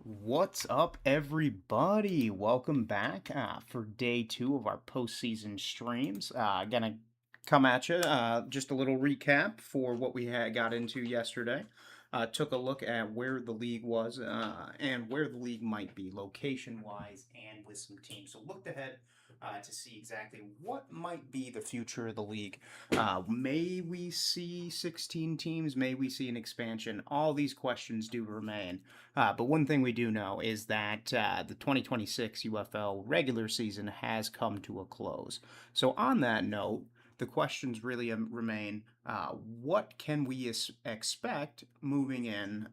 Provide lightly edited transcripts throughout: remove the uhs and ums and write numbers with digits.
What's up, everybody? Welcome back for day two of our postseason streams. Gonna come at you. Just a little recap for what we had got into yesterday. Took a look at where the league was and where the league might be location wise and with some teams. So looked ahead to see exactly what might be the future of the league. May we see 16 teams? May we see an expansion? All these questions do remain. But one thing we do know is that the 2026 UFL regular season has come to a close. So, on that note, the questions really remain what can we expect moving in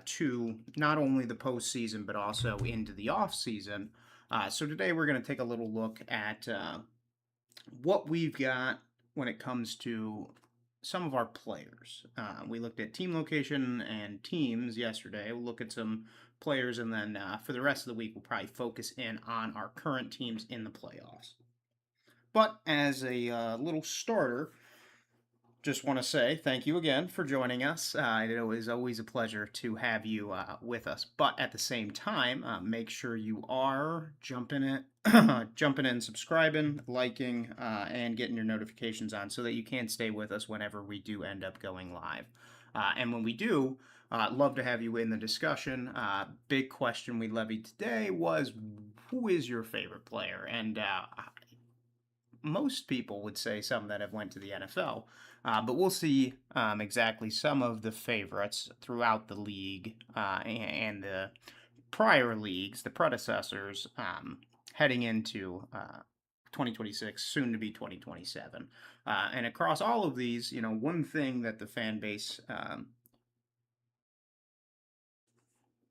to not only the postseason but also into the off season? So, today we're going to take a little look at what we've got when it comes to some of our players. We looked at team location and teams yesterday. We'll look at some players, and then for the rest of the week, we'll probably focus in on our current teams in the playoffs. But as a little starter, just want to say thank you again for joining us. It is always a pleasure to have you with us. But at the same time, make sure you are jumping in, subscribing, liking, and getting your notifications on so that you can stay with us whenever we do end up going live. And when we do, love to have you in the discussion. Big question we levied today was, who is your favorite player? And most people would say some that have went to the NFL. But we'll see exactly some of the favorites throughout the league and the prior leagues, the predecessors, heading into 2026, soon to be 2027. And across all of these, one thing that the fan base.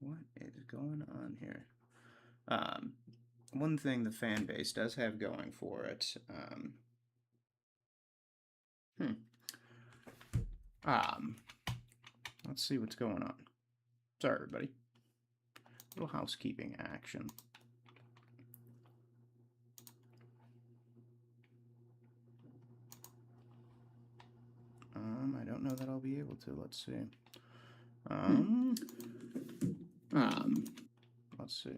What is going on here? One thing the fan base does have going for it. Let's see what's going on. Sorry, everybody. Little housekeeping action. I don't know that I'll be able to. Let's see. Let's see.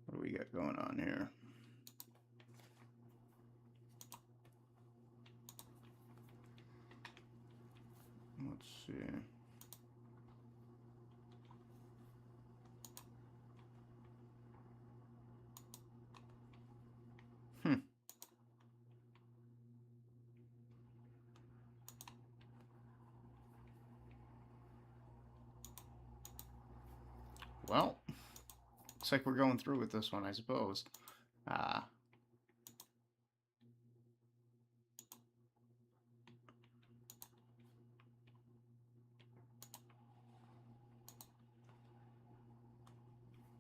What do we got going on here? Let's see. Well, looks like we're going through with this one, I suppose.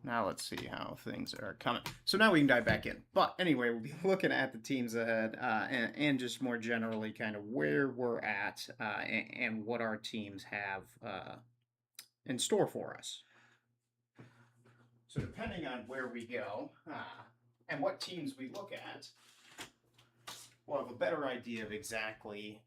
Now let's see how things are coming. So now we can dive back in. But anyway, we'll be looking at the teams ahead and just more generally kind of where we're at and what our teams have in store for us. So depending on where we go and what teams we look at, we'll have a better idea of exactly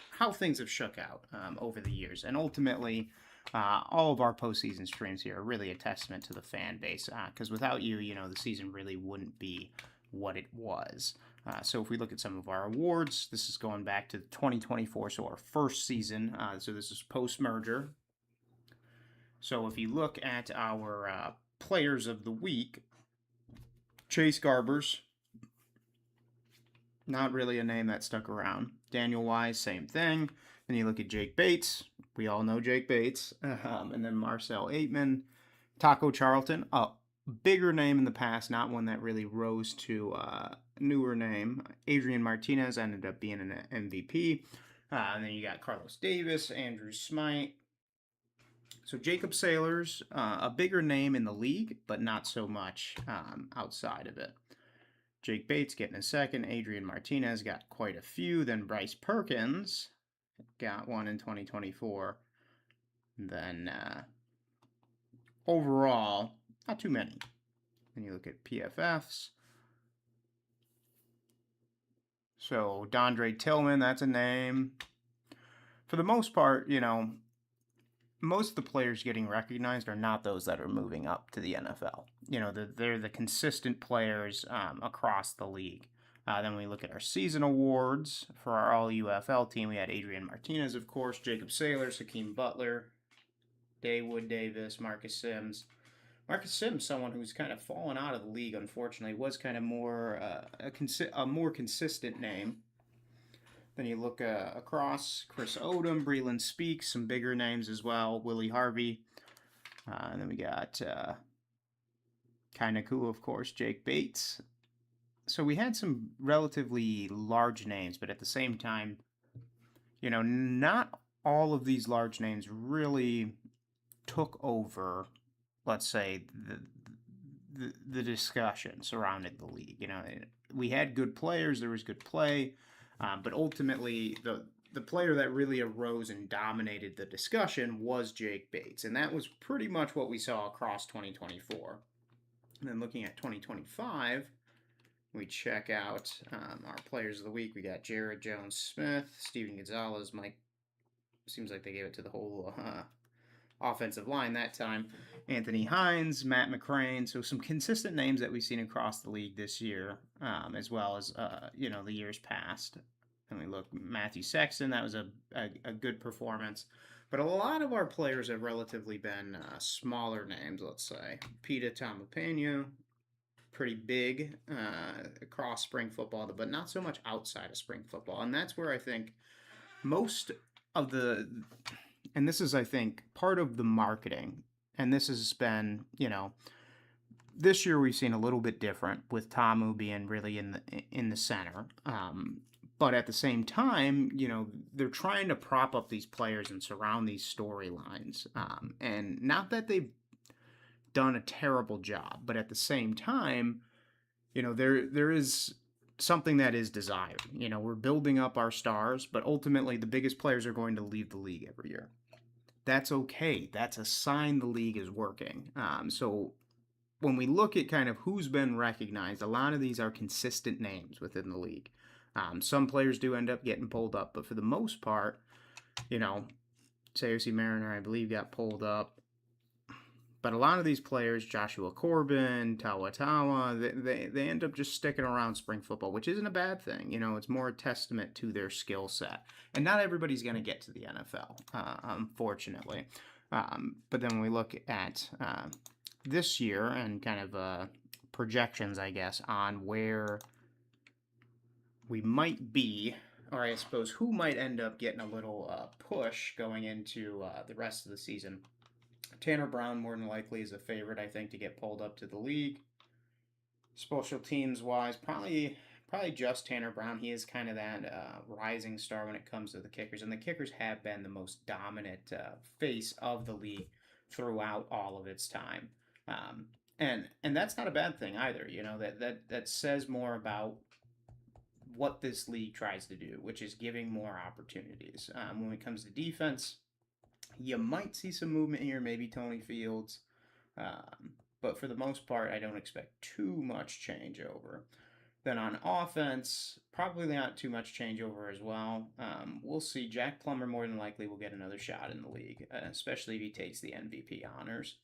how things have shook out over the years. And ultimately, all of our postseason streams here are really a testament to the fan base because without you, the season really wouldn't be what it was. So if we look at some of our awards, this is going back to 2024, so our first season. So this is post-merger. So if you look at our players of the week, Chase Garbers, not really a name that stuck around. Daniel Wise, same thing. Then you look at Jake Bates. We all know Jake Bates. And then Marcel Aitman. Taco Charlton, a bigger name in the past, not one that really rose to a newer name. Adrian Martinez ended up being an MVP. And then you got Carlos Davis, Andrew Smite. So Jacob Sailors, a bigger name in the league, but not so much outside of it. Jake Bates getting a second. Adrian Martinez got quite a few. Then Bryce Perkins got one in 2024. Then overall, not too many. Then you look at PFFs. So Dondre Tillman, that's a name. For the most part, most of the players getting recognized are not those that are moving up to the NFL. You know, they're the consistent players across the league. Then we look at our season awards for our all UFL team. We had Adrian Martinez, of course, Jacob Saylor, Hakeem Butler, Daywood Davis, Marcus Sims. Marcus Sims, someone who's kind of fallen out of the league, unfortunately, was kind of more a more consistent name. Then you look across Chris Odom, Breland Speaks, some bigger names as well, Willie Harvey. And then we got kind of cool, of course, Jake Bates. So we had some relatively large names, but at the same time, you know, not all of these large names really took over, let's say, the discussion surrounding the league. You know, we had good players, there was good play, but ultimately the player that really arose and dominated the discussion was Jake Bates, and that was pretty much what we saw across 2024. And then looking at 2025, we check out our players of the week. We got Jared Jones-Smith, Steven Gonzalez, Mike. Seems like they gave it to the whole offensive line that time. Anthony Hines, Matt McCrane. So some consistent names that we've seen across the league this year, as well as you know, the years past. And we look Matthew Sexton. That was a good performance. But a lot of our players have relatively been smaller names. Let's say Pita Tamapena, pretty big across spring football, but not so much outside of spring football. And that's where I think most of and this is, I think, part of the marketing, and this has been, you know, this year we've seen a little bit different with Tamu being really in the center. But at the same time, you know, they're trying to prop up these players and surround these storylines. And not that they've done a terrible job, but at the same time, you know, there is something that is desired. You know, we're building up our stars, but ultimately the biggest players are going to leave the league every year. That's okay. That's a sign the league is working. So when we look at kind of who's been recognized, a lot of these are consistent names within the league. Some players do end up getting pulled up, but for the most part, you know, Sayusi Mariner, I believe, got pulled up. But a lot of these players, Joshua Corbin, Tawa, they end up just sticking around spring football, which isn't a bad thing. You know, it's more a testament to their skill set. And not everybody's going to get to the NFL, unfortunately. But then when we look at this year and kind of projections, I guess, on where we might be, or I suppose who might end up getting a little push going into the rest of the season. Tanner Brown more than likely is a favorite, I think, to get pulled up to the league. Special teams wise, probably just Tanner Brown. He is kind of that rising star when it comes to the kickers, and the kickers have been the most dominant face of the league throughout all of its time. And that's not a bad thing either. You know, that says more about what this league tries to do, which is giving more opportunities. When it comes to defense, you might see some movement here, maybe Tony Fields. But for the most part, I don't expect too much changeover. Then on offense, probably not too much changeover as well. We'll see. Jack Plummer more than likely will get another shot in the league, especially if he takes the MVP honors.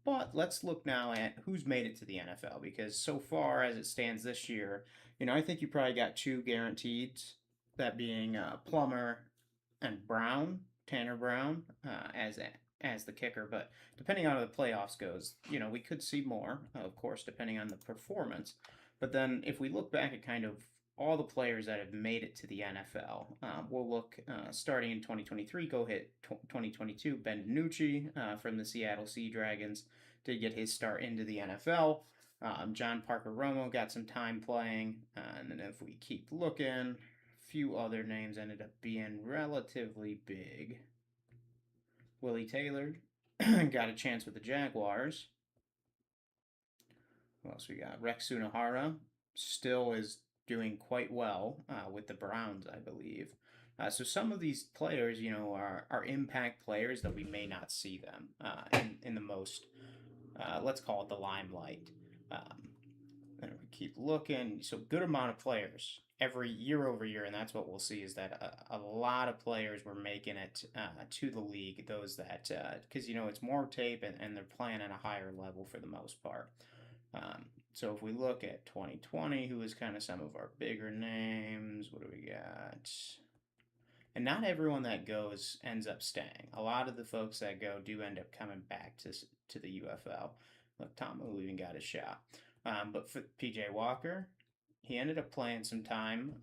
But let's look now at who's made it to the NFL, because so far as it stands this year, you know, I think you probably got two guaranteed, that being Plummer and Brown. Tanner Brown as the kicker, but depending on how the playoffs goes, you know, we could see more, of course, depending on the performance. But then if we look back at kind of all the players that have made it to the NFL, we'll look starting in 2023, go hit 2022. Ben DiNucci from the Seattle Sea Dragons did get his start into the NFL. John Parker Romo got some time playing, and then if we keep looking, few other names ended up being relatively big. Willie Taylor got a chance with the Jaguars. Who else we got? Rex Sunahara still is doing quite well with the Browns, I believe. So some of these players, you know, are impact players that we may not see them in the most, let's call it the limelight. Then we keep looking. So good amount of players every year over year, and that's what we'll see is that a lot of players were making it to the league. Those that because it's more tape and they're playing at a higher level for the most part. So if we look at 2020, who is kind of some of our bigger names? What do we got? And not everyone that goes ends up staying. A lot of the folks that go do end up coming back to the UFL. Look, Tomu even got a shot. But for PJ Walker, he ended up playing some time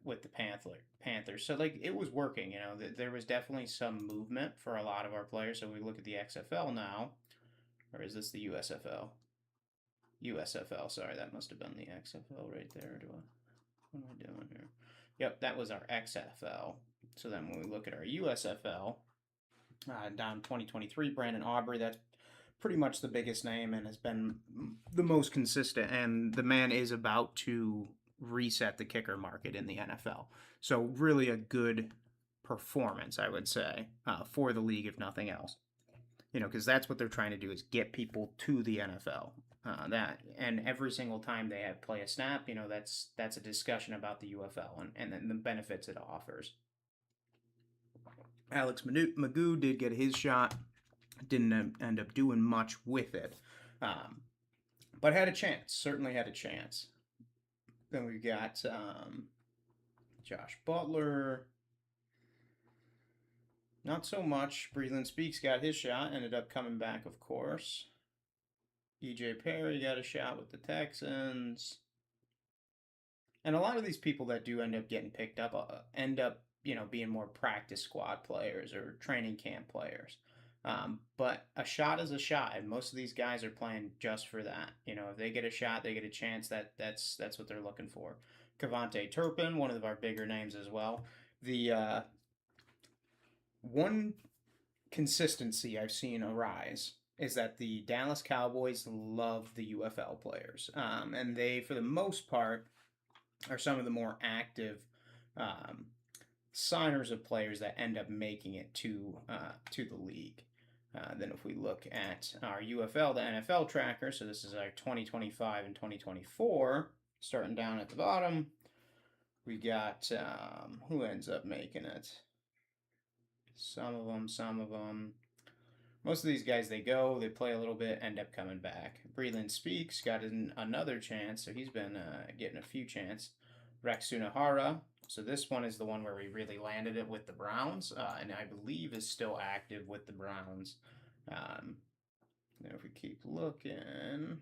with the Panthers. So like it was working. There was definitely some movement for a lot of our players. So we look at the XFL now, or is this the USFL? USFL. Sorry, that must have been the XFL right there. What am I doing here? Yep, that was our XFL. So then when we look at our USFL, down 2023, Brandon Aubrey, that's pretty much the biggest name and has been the most consistent. And the man is about to reset the kicker market in the NFL. So really a good performance, I would say, for the league, if nothing else. Because that's what they're trying to do is get people to the NFL. And every single time they have play a snap, that's a discussion about the UFL and the benefits it offers. Alex Magoo did get his shot, didn't end up doing much with it, but had a chance. Certainly had a chance. Then we got Josh Butler. Not so much. Breland Speaks got his shot, ended up coming back, of course. EJ Perry got a shot with the Texans. And a lot of these people that do end up getting picked up end up, being more practice squad players or training camp players. But a shot is a shot, and most of these guys are playing just for that. If they get a shot, they get a chance. That's what they're looking for. Cavante Turpin, one of our bigger names as well. The one consistency I've seen arise is that the Dallas Cowboys love the UFL players, and they, for the most part, are some of the more active signers of players that end up making it to the league. Then if we look at our UFL, the NFL tracker, so this is our 2025 and 2024, starting down at the bottom, we got who ends up making it? Some of them. Most of these guys, they play a little bit, end up coming back. Breland Speaks got another chance, so he's been getting a few chances. Rex Sunahara, so this one is the one where we really landed it with the Browns, and I believe is still active with the Browns. If we keep looking,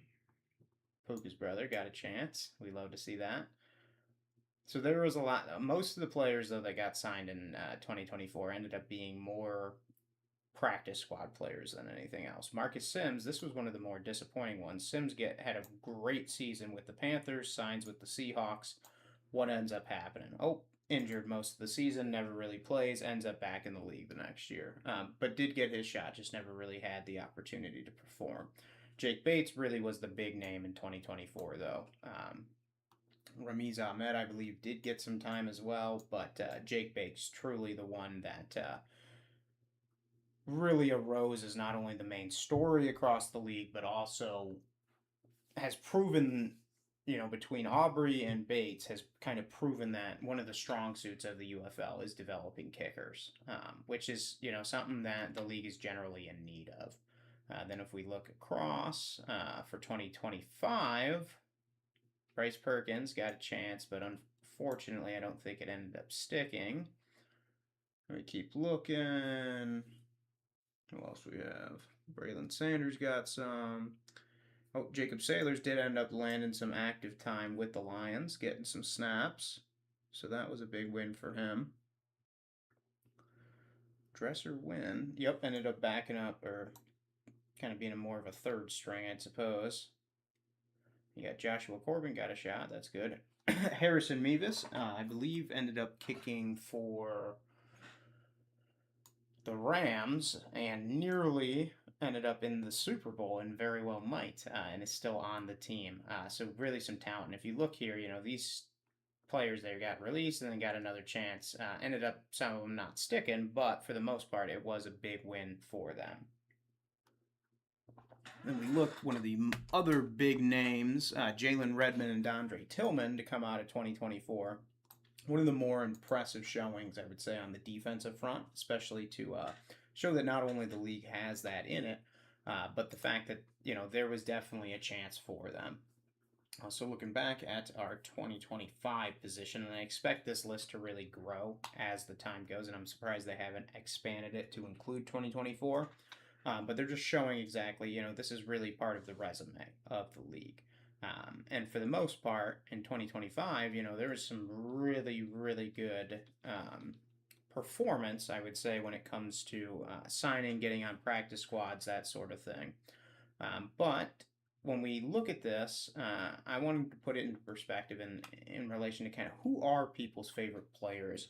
Puka's brother got a chance. We love to see that. So there was a lot. Most of the players, though, that got signed in 2024 ended up being more practice squad players than anything else. Marcus Sims, this was one of the more disappointing ones. Sims had a great season with the Panthers, signs with the Seahawks. What ends up happening? Injured most of the season, never really plays, ends up back in the league the next year. But did get his shot, just never really had the opportunity to perform. Jake Bates really was the big name in 2024, though. Ramiz Ahmed, I believe, did get some time as well, but Jake Bates truly the one that really arose as not only the main story across the league, but also has proven, between Aubrey and Bates, has kind of proven that one of the strong suits of the UFL is developing kickers, which is, something that the league is generally in need of. Then if we look across for 2025, Bryce Perkins got a chance, but unfortunately, I don't think it ended up sticking. Let me keep looking. Who else we have? Braylon Sanders got some. Jacob Sailors did end up landing some active time with the Lions, getting some snaps. So that was a big win for him. Dresser Win. Yep, ended up backing up, or kind of being more of a third string, I suppose. You got Joshua Corbin got a shot. That's good. Harrison Mevis, I believe, ended up kicking for the Rams and nearly ended up in the Super Bowl and very well might, and is still on the team. So really some talent. And if you look here, these players there got released and then got another chance. Ended up some of them not sticking, but for the most part, it was a big win for them. And we looked one of the other big names, Jalen Redmond and Dondre Tillman, to come out of 2024. One of the more impressive showings, I would say, on the defensive front, especially to show that not only the league has that in it, but the fact that there was definitely a chance for them. So looking back at our 2025 position, and I expect this list to really grow as the time goes, and I'm surprised they haven't expanded it to include 2024. But they're just showing exactly, this is really part of the resume of the league. And for the most part, in 2025, there was some really, really good performance, I would say, when it comes to signing, getting on practice squads, that sort of thing. But when we look at this, I wanted to put it into perspective in relation to kind of who are people's favorite players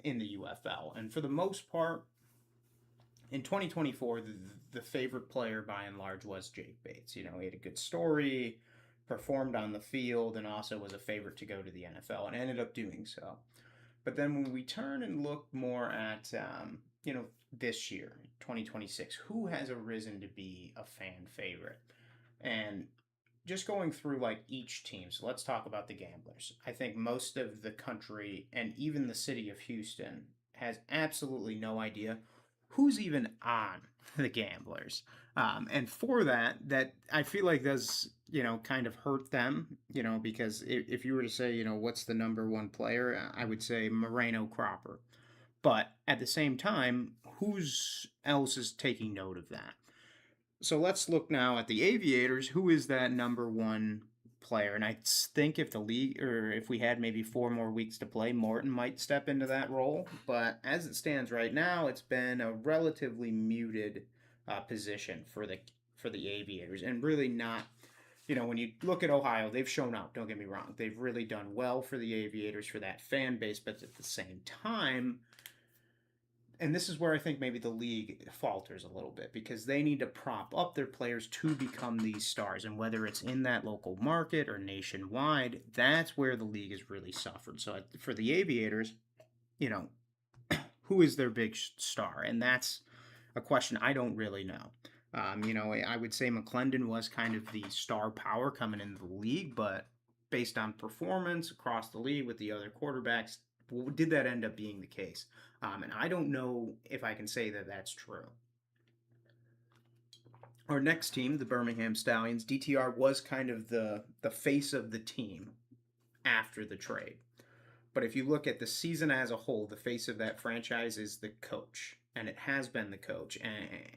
in the UFL. And for the most part, in 2024, the favorite player by and large was Jake Bates. He had a good story, performed on the field, and also was a favorite to go to the NFL and ended up doing so. But then when we turn and look more at, this year, 2026, who has arisen to be a fan favorite? And just going through like each team, so let's talk about the Gamblers. I think most of the country and even the city of Houston has absolutely no idea who's even on the Gamblers. And for that I feel like does, kind of hurt them, because if you were to say, what's the number one player, I would say Moreno Cropper. But at the same time, who's else is taking note of that? So let's look now at the Aviators. Who is that number one player? And I think if the league, or if we had maybe 4 more weeks to play, Morton might step into that role. But as it stands right now, it's been a relatively muted position for the Aviators, and really not. When you look at Ohio, they've shown up. Don't get me wrong; they've really done well for the Aviators, for that fan base. But at the same time, and this is where I think maybe the league falters a little bit, because they need to prop up their players to become these stars. And whether it's in that local market or nationwide, that's where the league has really suffered. So for the Aviators, you know, who is their big star? And that's a question I don't really know. I would say McClendon was kind of the star power coming into the league, but based on performance across the league with the other quarterbacks, did that end up being the case? And I don't know if I can say that that's true. Our next team, the Birmingham Stallions, DTR was kind of the face of the team after the trade. But if you look at the season as a whole, the face of that franchise is the coach. And it has been the coach.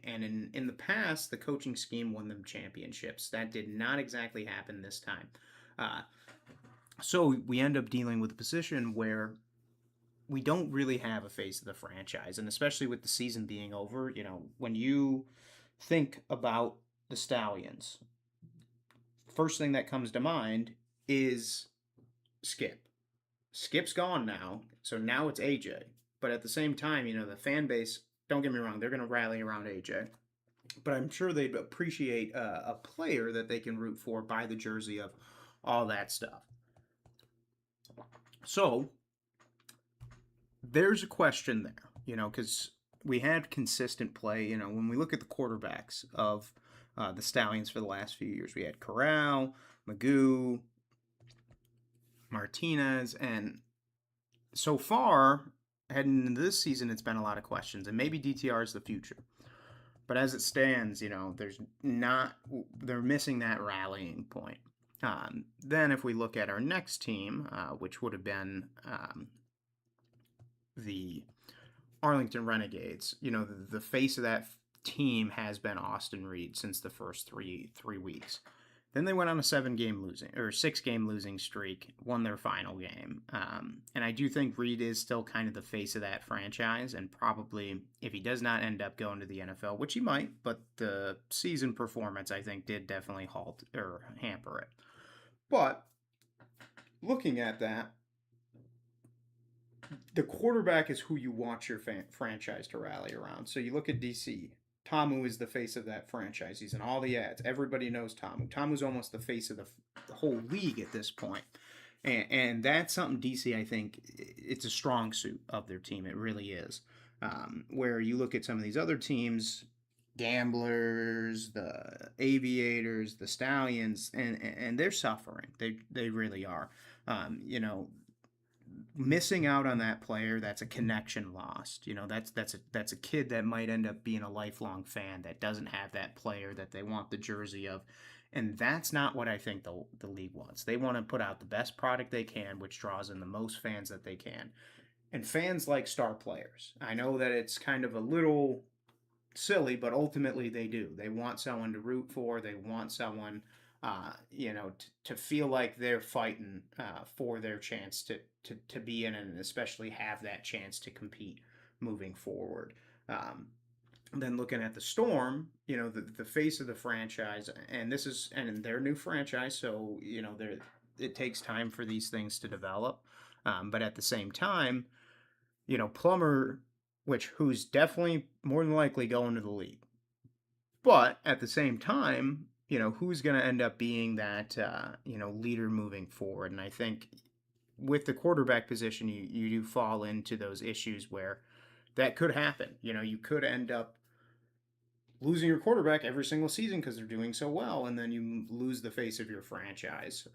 And in the past, the coaching scheme won them championships. That did not exactly happen this time. So we end up dealing with a position where we don't really have a face of the franchise. And especially with the season being over, when you think about the Stallions, first thing that comes to mind is Skip. Skip's gone now, so now it's AJ. But at the same time, the fan base, don't get me wrong, they're going to rally around AJ. But I'm sure they'd appreciate a player that they can root for, buy the jersey of, all that stuff. So there's a question there, because we had consistent play. When we look at the quarterbacks of the Stallions for the last few years, we had Corral, Magoo, Martinez, and so far, heading into this season, it's been a lot of questions, and maybe DTR is the future. But as it stands, they're missing that rallying point. Then if we look at our next team, which would have been the Arlington Renegades, the face of that team has been Austin Reed since the first three weeks. Then they went on a 6-game losing streak, won their final game. And I do think Reed is still kind of the face of that franchise, and probably if he does not end up going to the NFL, which he might, but the season performance, I think, did definitely halt or hamper it. But looking at that, the quarterback is who you want your franchise to rally around. So you look at DC. Tamu is the face of that franchise. He's in all the ads. Everybody knows Tamu. Tamu's almost the face of the whole league at this point. And that's something DC, I think, it's a strong suit of their team. It really is. Where you look at some of these other teams, Gamblers, the Aviators, the Stallions, and they're suffering. They really are. You know, missing out on that player, that's a connection lost. You know, that's a kid that might end up being a lifelong fan that doesn't have that player that they want the jersey of. And that's not what I think the league wants. They want to put out the best product they can, which draws in the most fans that they can. And fans like star players. I know that it's kind of a little silly, but ultimately they do. They want someone to root for. They want someone, to feel like they're fighting for their chance to be in it, and especially have that chance to compete moving forward. Um, then looking at the Storm, the face of the franchise, and this is and their new franchise, so it takes time for these things to develop. But at the same time, Plummer, who's definitely more than likely going to the league. But at the same time, who's going to end up being that leader moving forward? And I think with the quarterback position, you do fall into those issues where that could happen. You could end up losing your quarterback every single season because they're doing so well, and then you lose the face of your franchise.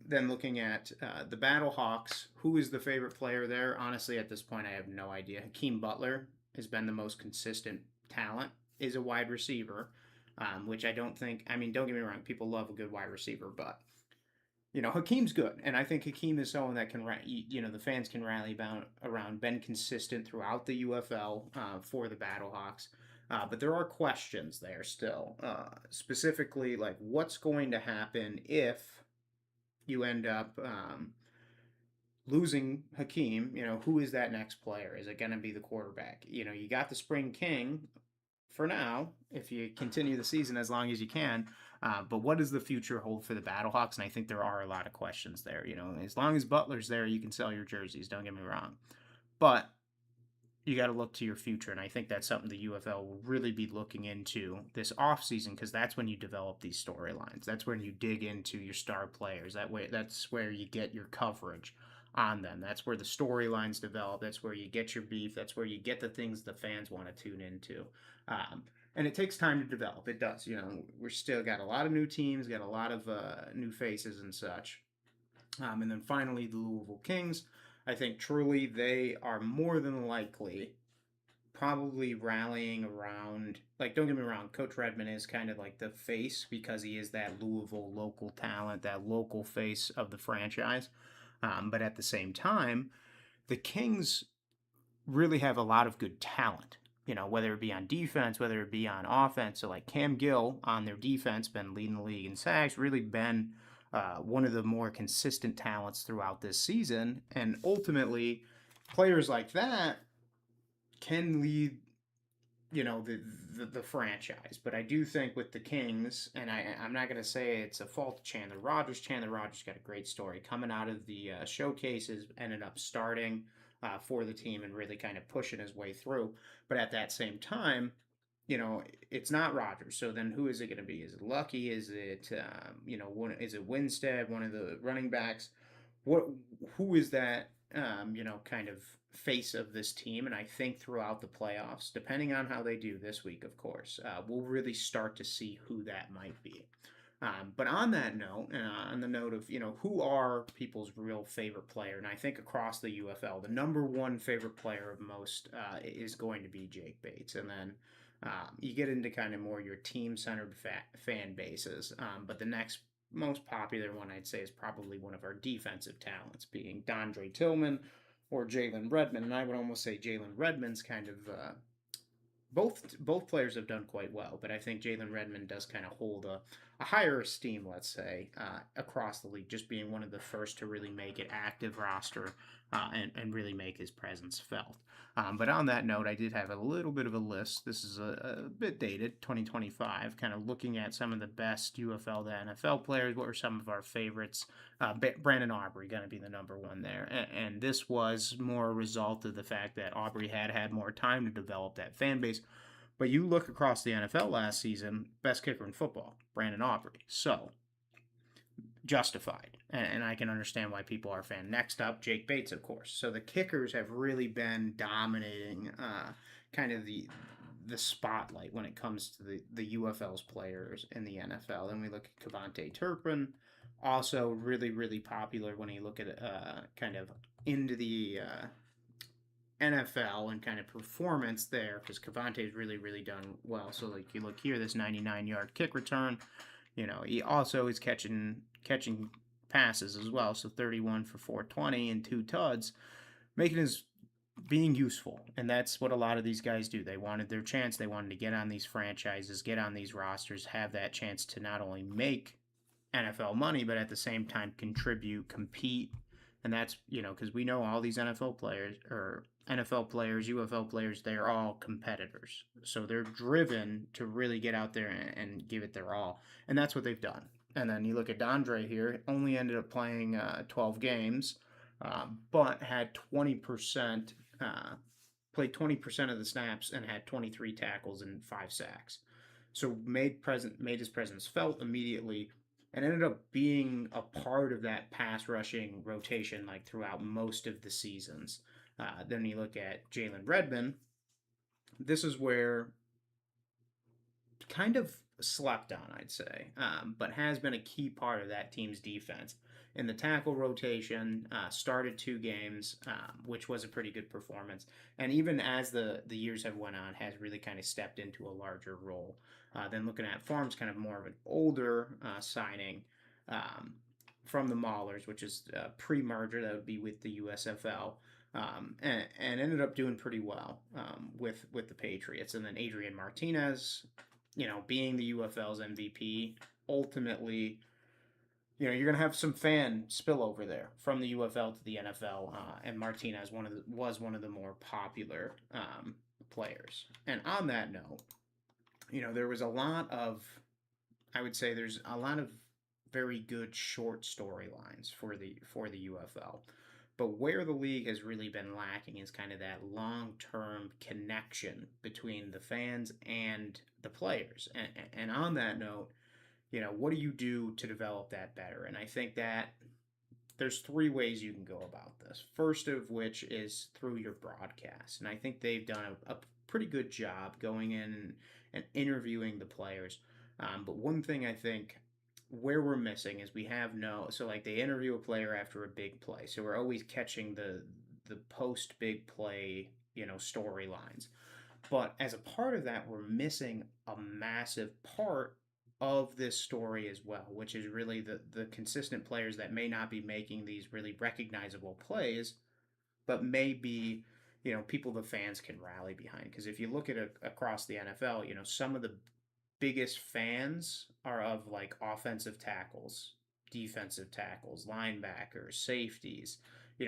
Then looking at the Battlehawks, who is the favorite player there? Honestly, at this point, I have no idea. Hakeem Butler has been the most consistent talent, is a wide receiver, which I don't think, I mean, don't get me wrong, people love a good wide receiver, but Hakeem's good, and I think Hakeem is someone that can, the fans can rally around, been consistent throughout the UFL for the Battlehawks. But there are questions there still, specifically like what's going to happen if you end up losing Hakeem. Who is that next player? Is it going to be the quarterback? You got the Spring King for now, if you continue the season as long as you can. But what does the future hold for the Battlehawks? And I think there are a lot of questions there. As long as Butler's there, you can sell your jerseys. Don't get me wrong. But you got to look to your future. And I think that's something the UFL will really be looking into this offseason, because that's when you develop these storylines. That's when you dig into your star players. That's where you get your coverage on them. That's where the storylines develop. That's where you get your beef. That's where you get the things the fans want to tune into. And it takes time to develop. It does. We're still got a lot of new teams, got a lot of new faces and such. And then finally, the Louisville Kings. I think truly they are more than likely probably rallying around, like, don't get me wrong, Coach Redmond is kind of like the face because he is that Louisville local talent, that local face of the franchise. But at the same time, the Kings really have a lot of good talent. Whether it be on defense, whether it be on offense. So like Cam Gill on their defense, been leading the league in sacks, really been one of the more consistent talents throughout this season. And ultimately, players like that can lead, the franchise. But I do think with the Kings, and I'm not going to say it's a fault of Chandler Rogers. Chandler Rogers got a great story coming out of the showcases, ended up starting for the team and really kind of pushing his way through. But at that same time, it's not Rogers. So then who is it going to be? Is it Lucky? Is it, is it Winstead, one of the running backs? Who is that, kind of face of this team? And I think throughout the playoffs, depending on how they do this week, of course, we'll really start to see who that might be. But on that note, on the note of, who are people's real favorite player, and I think across the UFL, the number one favorite player of most is going to be Jake Bates. And then you get into kind of more your team-centered fan bases. But the next most popular one, I'd say, is probably one of our defensive talents, being Dondre Tillman or Jalen Redmond. And I would almost say Jalen Redmond's kind of both players have done quite well, but I think Jalen Redmond does kind of hold a higher esteem, let's say, across the league, just being one of the first to really make it active roster and really make his presence felt. But on that note, I did have a little bit of a list. This is a bit dated, 2025, kind of looking at some of the best UFL to NFL players. What were some of our favorites? Brandon Aubrey going to be the number one there. And this was more a result of the fact that Aubrey had more time to develop that fan base. But you look across the NFL last season, best kicker in football, Brandon Aubrey. So, justified. And I can understand why people are a fan. Next up, Jake Bates, of course. So the kickers have really been dominating kind of the the spotlight when it comes to the UFL's players in the NFL. Then we look at Cavante Turpin, also really really popular when you look at kind of into the NFL and kind of performance there, because Cavante's really really done well. So like you look here, this 99-yard kick return. He also is catching passes as well. So 31 for 420 and 2 tuds, making his being useful. And that's what a lot of these guys do. They wanted their chance. They wanted to get on these franchises, get on these rosters, have that chance to not only make NFL money, but at the same time contribute, compete. And that's, because we know all these NFL players, UFL players, they're all competitors. So they're driven to really get out there and give it their all. And that's what they've done. And then you look at Dondre here, only ended up playing 12 games, but had 20%, played 20% of the snaps and had 23 tackles and 5 sacks. So made his presence felt immediately, and ended up being a part of that pass rushing rotation like throughout most of the seasons. Then you look at Jalen Redmond. This is where kind of slept on, I'd say, but has been a key part of that team's defense. In the tackle rotation, started 2 games, which was a pretty good performance. And even as the years have went on, has really kind of stepped into a larger role. Then looking at Farms, kind of more of an older signing from the Maulers, which is pre-merger. That would be with the USFL. And ended up doing pretty well with the Patriots. And then Adrian Martinez, being the UFL's MVP, ultimately, you're going to have some fan spillover there from the UFL to the NFL, and Martinez was one of the more popular players. And on that note, there was a lot of, I would say, there's a lot of very good short storylines for the UFL. But where the league has really been lacking is kind of that long-term connection between the fans and the players. And on that note, what do you do to develop that better? And I think that there's 3 ways you can go about this. First of which is through your broadcast. And I think they've done a pretty good job going in and interviewing the players. But one thing I think where we're missing is we have so like they interview a player after a big play. So we're always catching the post big play, storylines. But as a part of that, we're missing a massive part of this story as well, which is really the consistent players that may not be making these really recognizable plays, but may be, people the fans can rally behind. Because if you look at across the NFL, some of the biggest fans are of like offensive tackles, defensive tackles, linebackers, safeties.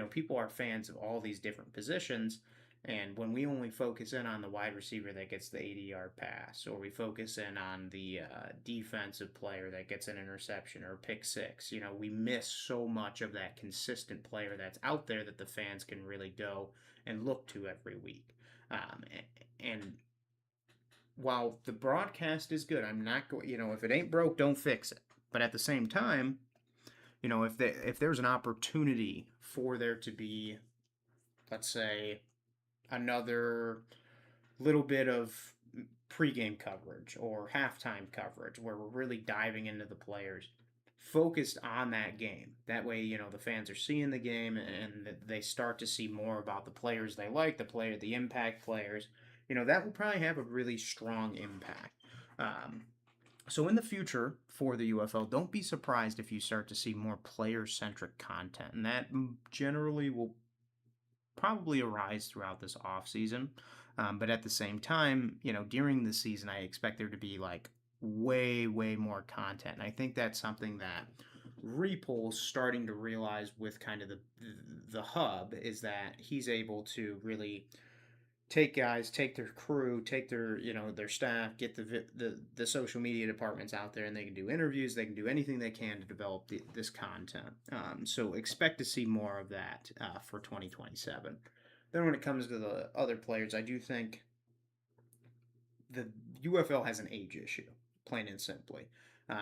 People are fans of all these different positions. And when we only focus in on the wide receiver that gets the 80-yard pass, or we focus in on the defensive player that gets an interception or pick six, we miss so much of that consistent player that's out there that the fans can really go and look to every week. And while the broadcast is good, I'm not going. If it ain't broke, don't fix it. But at the same time, if there's an opportunity for there to be, let's say, another little bit of pregame coverage or halftime coverage where we're really diving into the players, focused on that game. That way, the fans are seeing the game and they start to see more about the players they like, the impact players. That will probably have a really strong impact. So in the future for the UFL, don't be surprised if you start to see more player-centric content, and that generally will probably arise throughout this off season. But at the same time, during the season, I expect there to be like way, way more content. And I think that's something that Reeple's starting to realize with kind of the hub, is that he's able to really take their crew, take their staff, get the social media departments out there, and they can do interviews, they can do anything they can to develop this content. So expect to see more of that for 2027. Then when it comes to the other players, I do think the UFL has an age issue, plain and simply.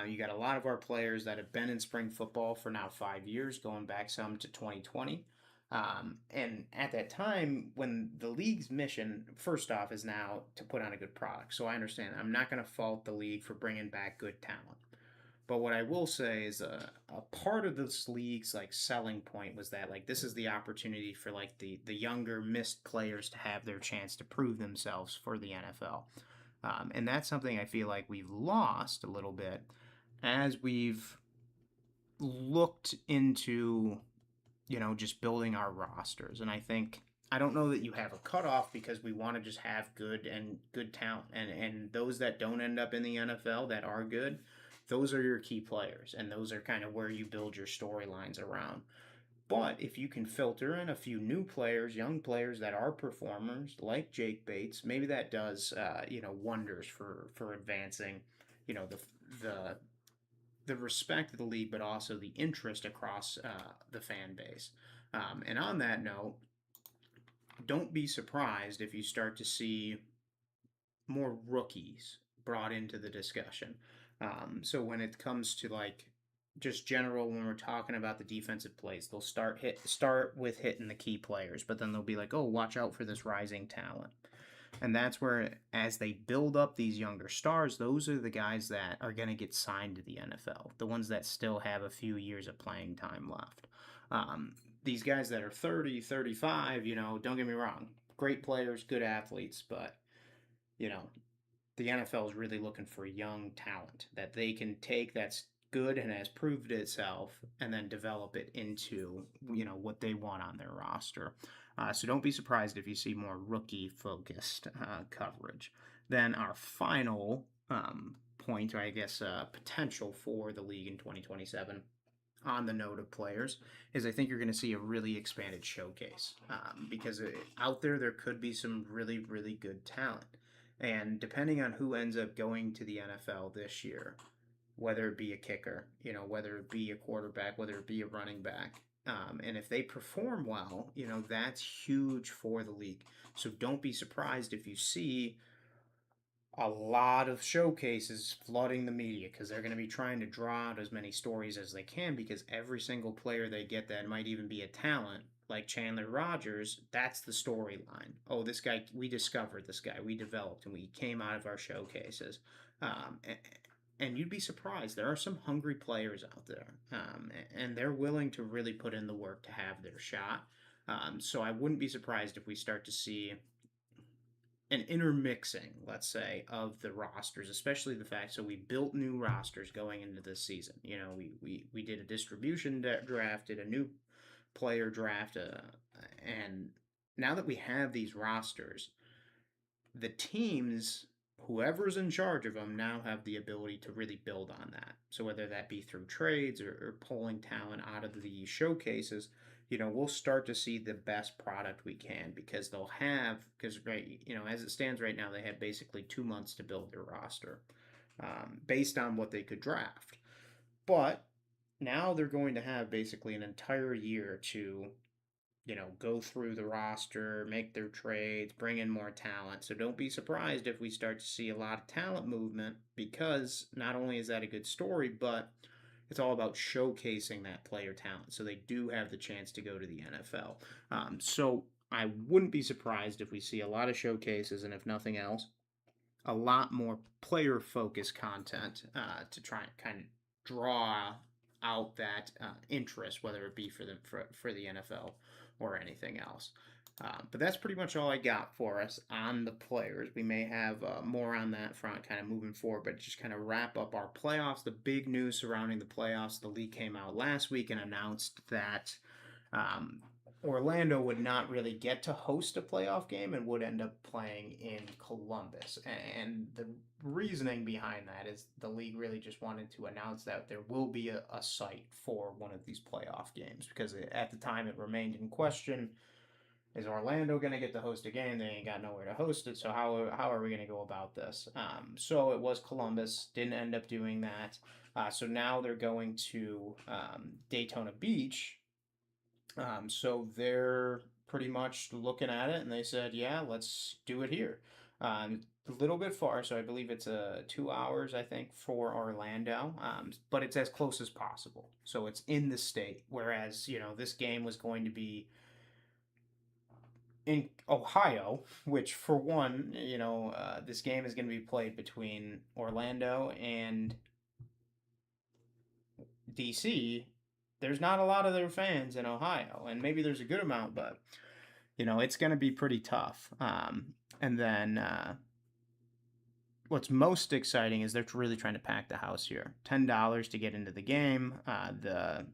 You got a lot of our players that have been in spring football for now 5 years, going back some to 2020. And at that time, when the league's mission, first off, is now to put on a good product. So I understand. I'm not going to fault the league for bringing back good talent. But what I will say is a part of this league's like selling point was that like this is the opportunity for like the younger missed players to have their chance to prove themselves for the NFL. And that's something I feel like we've lost a little bit as we've looked into, just building our rosters. And I don't know that you have a cutoff because we want to just have good talent. And those that don't end up in the NFL that are good, those are your key players. And those are kind of where you build your storylines around. But if you can filter in a few new players, young players that are performers, like Jake Bates, maybe that does, wonders for advancing, the the respect of the league, but also the interest across the fan base. And on that note, don't be surprised if you start to see more rookies brought into the discussion. So when it comes to like just general, when we're talking about the defensive plays, they'll start with hitting the key players, but then they'll be like, oh, watch out for this rising talent. And that's where, as they build up these younger stars, those are the guys that are going to get signed to the NFL, the ones that still have a few years of playing time left. These guys that are 30, 35, don't get me wrong, great players, good athletes, but, you know, the NFL is really looking for young talent that they can take that's good and has proved itself and then develop it into what they want on their roster. So don't be surprised if you see more rookie focused coverage. Then our final point, or I guess potential for the league in 2027 on the note of players is I think you're going to see a really expanded showcase because out there could be some really, really good talent. And depending on who ends up going to the NFL this year, whether it be a kicker, whether it be a quarterback, whether it be a running back, and if they perform well, that's huge for the league. So don't be surprised if you see a lot of showcases flooding the media because they're going to be trying to draw out as many stories as they can because every single player they get that might even be a talent like Chandler Rogers, that's the storyline. Oh, this guy, we discovered this guy, we developed, and we came out of our showcases. And you'd be surprised. There are some hungry players out there, and they're willing to really put in the work to have their shot. So I wouldn't be surprised if we start to see an intermixing, let's say, of the rosters, especially the fact so we built new rosters going into this season. We did a distribution draft, did a new player draft, and now that we have these rosters, the teams, whoever's in charge of them, now have the ability to really build on that. So whether that be through trades or pulling talent out of the showcases, we'll start to see the best product we can because right, as it stands right now, they have basically 2 months to build their roster based on what they could draft. But now they're going to have basically an entire year to go through the roster, make their trades, bring in more talent. So don't be surprised if we start to see a lot of talent movement because not only is that a good story, but it's all about showcasing that player talent. So they do have the chance to go to the NFL. So I wouldn't be surprised if we see a lot of showcases and if nothing else, a lot more player focused content to try and kind of draw out that interest, whether it be for the NFL or anything else. But that's pretty much all I got for us on the players. We may have more on that front kind of moving forward, but just kind of wrap up our playoffs. The big news surrounding the playoffs, the league came out last week and announced that um, Orlando would not really get to host a playoff game and would end up playing in Columbus. And the reasoning behind that is the league really just wanted to announce that there will be a site for one of these playoff games because at the time it remained in question. Is Orlando going to get to host a game? They ain't got nowhere to host it, so how are we going to go about this? So it was Columbus, didn't end up doing that. So now they're going to Daytona Beach, so they're pretty much looking at it and they said, yeah, let's do it here. A little bit far, so I believe it's 2 hours, I think, for Orlando, but it's as close as possible. So it's in the state, whereas, this game was going to be in Ohio, which for one, this game is going to be played between Orlando and DC. There's not a lot of their fans in Ohio, and maybe there's a good amount, but it's going to be pretty tough. And then what's most exciting is they're really trying to pack the house here. $10 to get into the game. The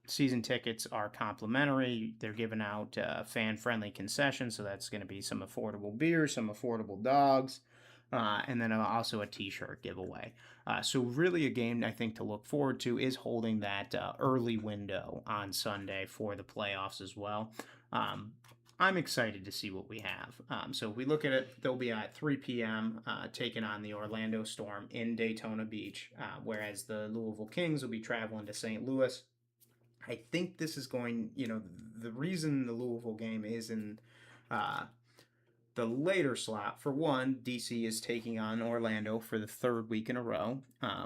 season tickets are complimentary. They're giving out fan-friendly concessions, so that's going to be some affordable beers, some affordable dogs, and then also a T-shirt giveaway. So really, a game I think to look forward to is holding that early window on Sunday for the playoffs as well. Um, I'm excited to see what we have. So if we look at it, they'll be at 3 p.m. Taking on the Orlando Storm in Daytona Beach, whereas the Louisville Kings will be traveling to St. Louis. I think this is going, the reason the Louisville game is in uh, the later slot, for one, DC is taking on Orlando for the third week in a row,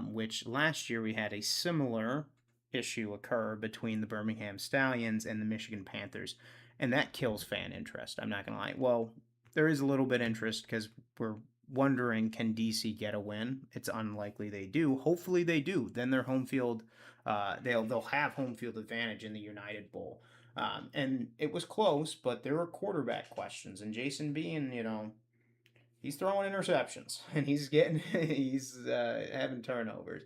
which last year we had a similar issue occur between the Birmingham Stallions and the Michigan Panthers, and that kills fan interest. I'm not going to lie. Well, there is a little bit of interest because we're wondering, can DC get a win? It's unlikely they do. Hopefully they do. Then their home field, they'll have home field advantage in the United Bowl. And it was close, but there were quarterback questions. And Jason Bean, he's throwing interceptions and he's having turnovers.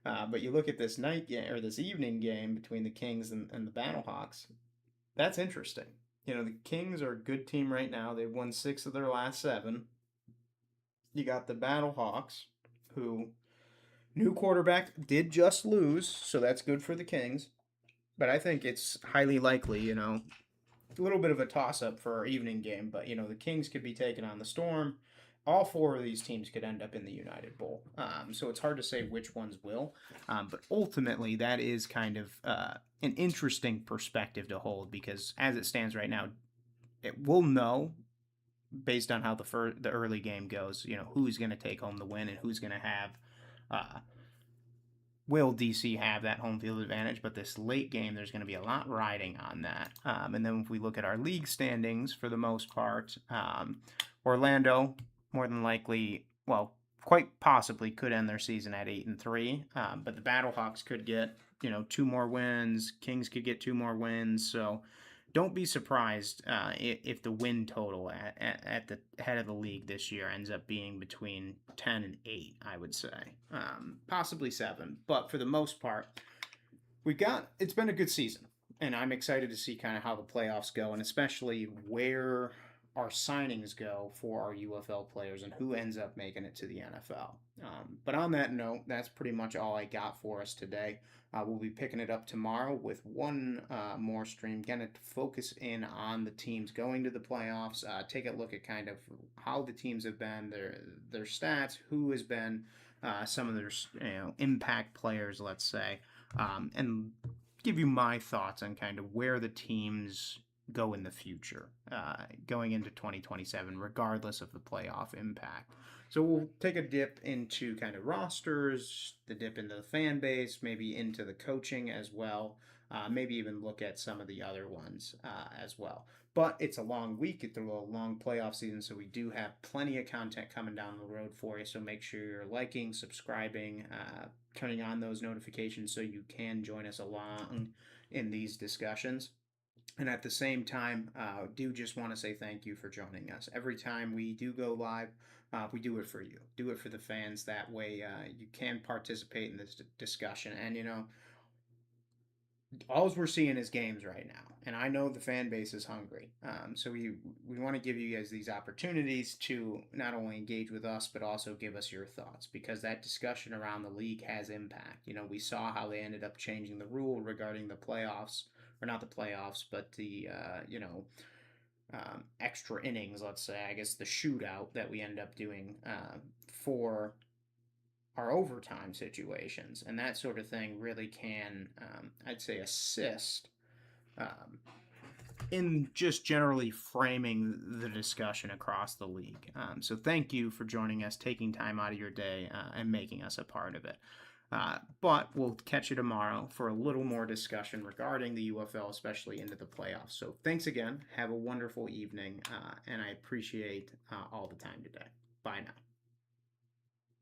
But you look at this night game or this evening game between the Kings and the Battlehawks. That's interesting. The Kings are a good team right now. They've won 6 of their last 7. You got the Battlehawks, who new quarterback did just lose, so that's good for the Kings. But I think it's highly likely, a little bit of a toss up for our evening game, but the Kings could be taking on the Storm. All 4 of these teams could end up in the United Bowl. So it's hard to say which ones will. But ultimately, that is kind of an interesting perspective to hold because as it stands right now, we'll know based on how the early game goes, who's going to take home the win and who's going to have uh, will DC have that home field advantage? But this late game, there's going to be a lot riding on that. And then if we look at our league standings, for the most part, Orlando more than likely, well, quite possibly could end their season at 8-3. But the Battlehawks could get 2 more wins. Kings could get 2 more wins. So don't be surprised if the win total at the head of the league this year ends up being between 10 and 8, I would say. Possibly 7. But for the most part, it's been a good season. And I'm excited to see kind of how the playoffs go and especially where our signings go for our UFL players and who ends up making it to the NFL. But on that note, that's pretty much all I got for us today. We'll be picking it up tomorrow with one more stream. Going to focus in on the teams going to the playoffs. Take a look at kind of how the teams have been, their stats, who has been some of their impact players, let's say, and give you my thoughts on kind of where the teams go in the future, going into 2027, regardless of the playoff impact. So we'll take a dip into kind of rosters, the dip into the fan base, maybe into the coaching as well. Maybe even look at some of the other ones as well. But it's a long week, it's a long playoff season, so we do have plenty of content coming down the road for you. So make sure you're liking, subscribing, turning on those notifications so you can join us along in these discussions. And at the same time, do just want to say thank you for joining us. Every time we do go live, we do it for you. Do it for the fans. That way you can participate in this discussion. And, all we're seeing is games right now. And I know the fan base is hungry. So we want to give you guys these opportunities to not only engage with us, but also give us your thoughts because that discussion around the league has impact. We saw how they ended up changing the rule regarding the playoffs or not the playoffs, but the extra innings. Let's say, I guess the shootout that we end up doing for our overtime situations, and that sort of thing really can, I'd say, assist um, in just generally framing the discussion across the league. So thank you for joining us, taking time out of your day, and making us a part of it. But we'll catch you tomorrow for a little more discussion regarding the UFL, especially into the playoffs. So thanks again. Have a wonderful evening, and I appreciate all the time today. Bye now.